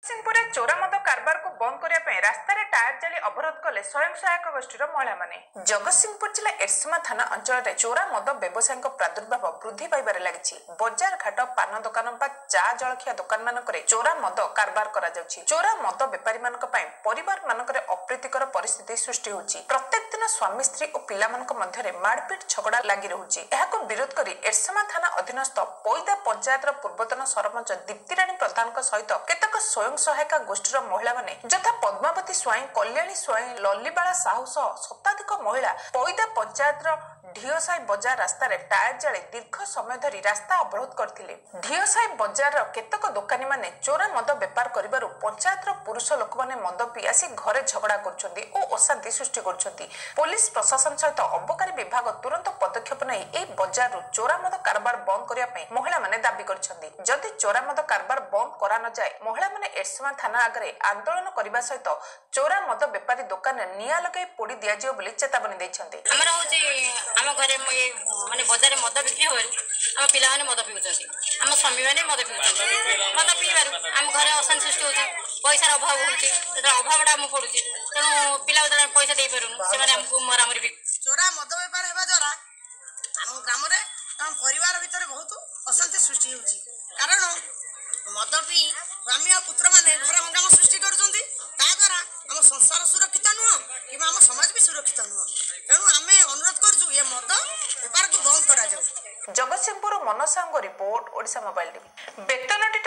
सिंहपुर चोरा मद कारबार को बंद करने रास्ता टायर जाली अवरोध कले स्वयं सहायक गोष्ठी महिला माने। जगतसिंहपुर जिला एरसमा थाना अंचल में चोरा मद व्यवसायी प्रादुर्भाव वृद्धि पाइबार लगी। बजार घाट पान दुकान बा चा जलखिया दुकान मानक चोरा मद कारबार करा जाउछि। चोरा मद बेपारी मानक पई परिवार मानक अप्रीतिकर परिस्थिति सृष्टि होछि। प्रत्येक दिन स्वामी स्त्री और पिला मानक मध्य मारपीट झगड़ा लगी रहुछि। एहाको विरोध करी एरसमा थाना अधीनस्थ पैदा पंचायतर पूर्वतन सरपंच दीप्तिराणी प्रधान सहित केतक स्वयं सहायक गोष्ठी महिला माने यथा पद्मावती स्वाई, कल्याणी स्वाई, लल्लीबाला साहू सह शताधिक महिला पैदा पंचायतर ढियोसाई बजार रास्ता टायर जाले दीर्घ समय धरी रास्ता अवरोध करथिले। ढियोसाई बजार केतक दोकानी माने चोरा मद बेपार करिबारु पंचायतर पुरुष लोक माने मद पी आसी घरे झगड़ा करछन्ती और अशांति सृष्टि करछन्ती। पुलिस प्रशासन सहित अबकारी विभाग तुरंत पदक्षेप नै ए बजार चोरा मद कारबार बंद करिया पई महिला माने दाबी करछन्ती। जदि चोरा मद कारबार बंद करा न जाय महिला माने एरसमा थाना आगरे आंदोलन करबा सहित चोरा मद बेपारी दुकान निया लगाई पोड़ी दिया जियो बोली चेतावनी दैछन्ती। हमर होची हम घरे माने बजार मद बिक्री होल हम पिला माने मद पिउछन्ती, हम स्वामी माने मद पिउछन्ती। मद पिबारु हम घरे अशांति सृष्टि होची, पैसा अभाव होची, तेरा अभावडा हम पडुची, तेनु पिला उदरा पैसा देई परु से माने हमको मरामरी भी चोरा मद बेपार हेबा द्वारा हम ग्राम रे हम परिवार भीतर बहुत अशांति सृष्टि होची। कारण मद पी स्वामी और पुत्र माने घर हंगामा सृष्टि करुछन्ती, ता द्वारा हम संसार सुरक्षित नुह कि हम समाज भी सुरक्षित नुह। तेणु आम अनुरोध करूँ ये मद बेपार को बंद करा जाऊ। जगतसिंहपुर मनसांग रिपोर्ट ओडिशा मोबाइल टीवी। बेतनटी